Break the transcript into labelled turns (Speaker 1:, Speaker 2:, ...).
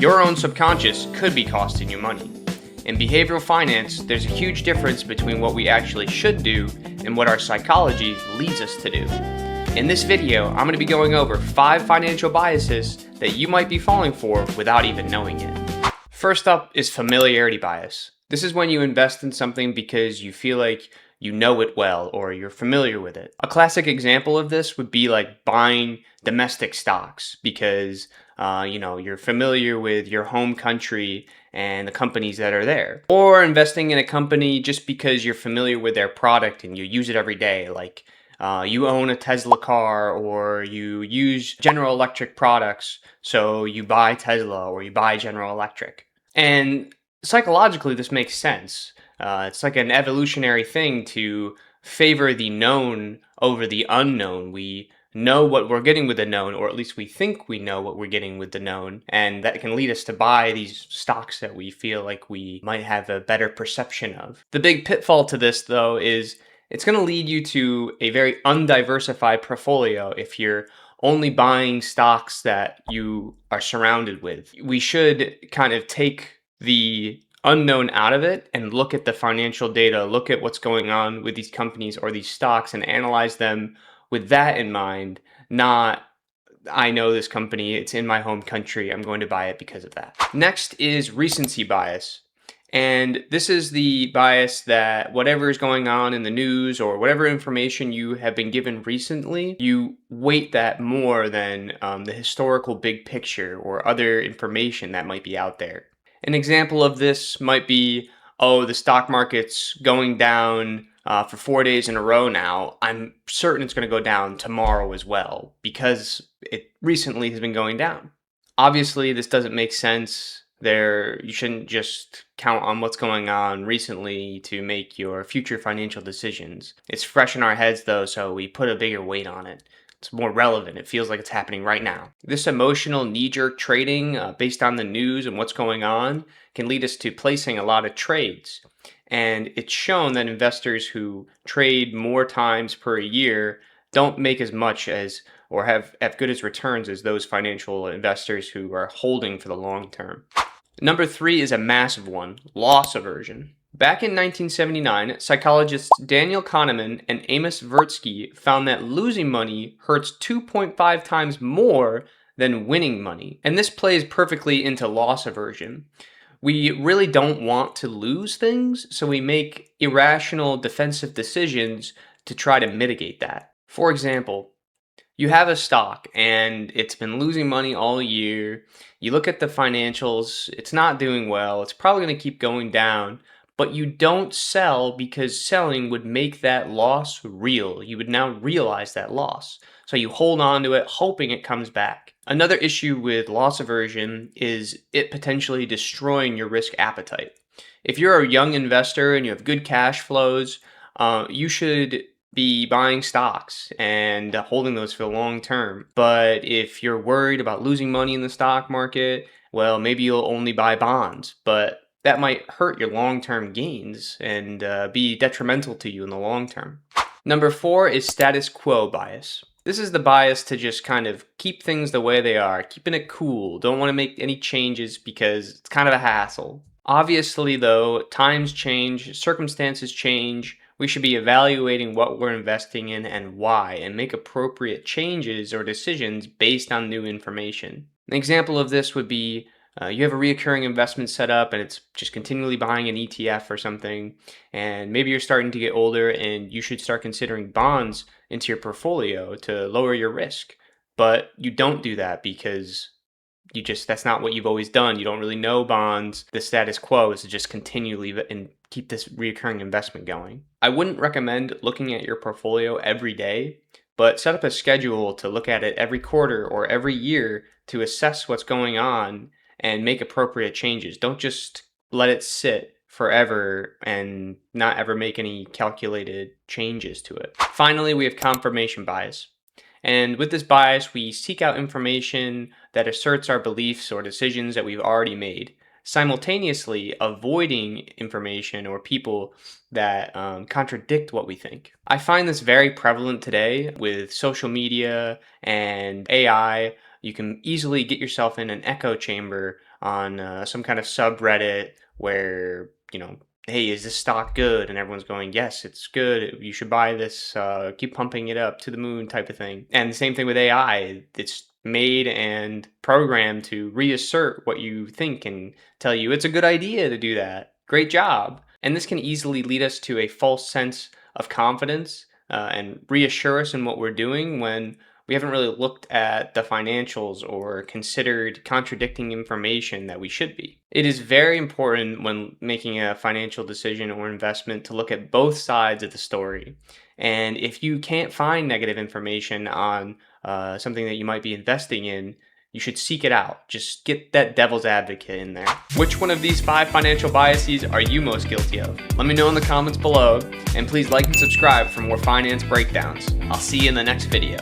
Speaker 1: Your own subconscious could be costing you money. In behavioral finance, there's a huge difference between what we actually should do and what our psychology leads us to do. In this video, I'm going to be going over 5 financial biases that you might be falling for without even knowing it. First up is familiarity bias. This is when you invest in something because you feel like you know it well or you're familiar with it. A classic example of this would be like buying domestic stocks because you're familiar with your home country and the companies that are there. Or investing in a company just because you're familiar with their product and you use it every day, like you own a Tesla car or you use General Electric products, so you buy Tesla or you buy General Electric. And psychologically, this makes sense. It's like an evolutionary thing to favor the known over the unknown. We know what we're getting with the known, or at least we think we know what we're getting with the known, and that can lead us to buy these stocks that we feel like we might have a better perception of. The big pitfall to this, though, is it's going to lead you to a very undiversified portfolio if you're only buying stocks that you are surrounded with. We should kind of take the unknown out of it and look at the financial data, look at what's going on with these companies or these stocks and analyze them with that in mind, not I know this company, it's in my home country, I'm going to buy it because of that. Next is recency bias. And this is the bias that whatever is going on in the news or whatever information you have been given recently, you weight that more than the historical big picture or other information that might be out there. An example of this might be, the stock market's going down for 4 days in a row now. I'm certain it's going to go down tomorrow as well because it recently has been going down. Obviously, this doesn't make sense. You shouldn't just count on what's going on recently to make your future financial decisions. It's fresh in our heads though, so we put a bigger weight on it. It's more relevant. It feels like it's happening right now. This emotional knee-jerk trading based on the news and what's going on can lead us to placing a lot of trades. And it's shown that investors who trade more times per year don't make as much as or have good as returns as those financial investors who are holding for the long term. Number 3 is a massive one, loss aversion. Back in 1979, psychologists Daniel Kahneman and Amos Tversky found that losing money hurts 2.5 times more than winning money. And this plays perfectly into loss aversion. We really don't want to lose things, so we make irrational defensive decisions to try to mitigate that. For example, you have a stock and it's been losing money all year. You look at the financials, it's not doing well. It's probably going to keep going down, but you don't sell because selling would make that loss real. You would now realize that loss. So you hold on to it, hoping it comes back. Another issue with loss aversion is it potentially destroying your risk appetite. If you're a young investor and you have good cash flows, you should be buying stocks and holding those for the long term. But if you're worried about losing money in the stock market, well, maybe you'll only buy bonds, but that might hurt your long-term gains and be detrimental to you in the long term. Number 4 is status quo bias. This is the bias to just kind of keep things the way they are, keeping it cool, don't want to make any changes because it's kind of a hassle. Obviously, though, times change, circumstances change. We should be evaluating what we're investing in and why, and make appropriate changes or decisions based on new information. An example of this would be you have a recurring investment set up and it's just continually buying an ETF or something, and maybe you're starting to get older and you should start considering bonds into your portfolio to lower your risk. But you don't do that because that's not what you've always done. You don't really know bonds. The status quo is to just continually and keep this recurring investment going. I wouldn't recommend looking at your portfolio every day, but set up a schedule to look at it every quarter or every year to assess what's going on and make appropriate changes. Don't just let it sit forever and not ever make any calculated changes to it. Finally, we have confirmation bias. And with this bias, we seek out information that asserts our beliefs or decisions that we've already made, simultaneously avoiding information or people that contradict what we think. I find this very prevalent today with social media and AI. You can easily get yourself in an echo chamber on some kind of subreddit where, hey, is this stock good? And everyone's going, yes, it's good. You should buy this. Keep pumping it up to the moon type of thing. And the same thing with AI. It's made and programmed to reassert what you think and tell you it's a good idea to do that. Great job. And this can easily lead us to a false sense of confidence and reassure us in what we're doing when we haven't really looked at the financials or considered contradicting information that we should be. It is very important when making a financial decision or investment to look at both sides of the story. And if you can't find negative information on something that you might be investing in, you should seek it out. Just get that devil's advocate in there. Which one of these 5 financial biases are you most guilty of? Let me know in the comments below, and please like and subscribe for more finance breakdowns. I'll see you in the next video.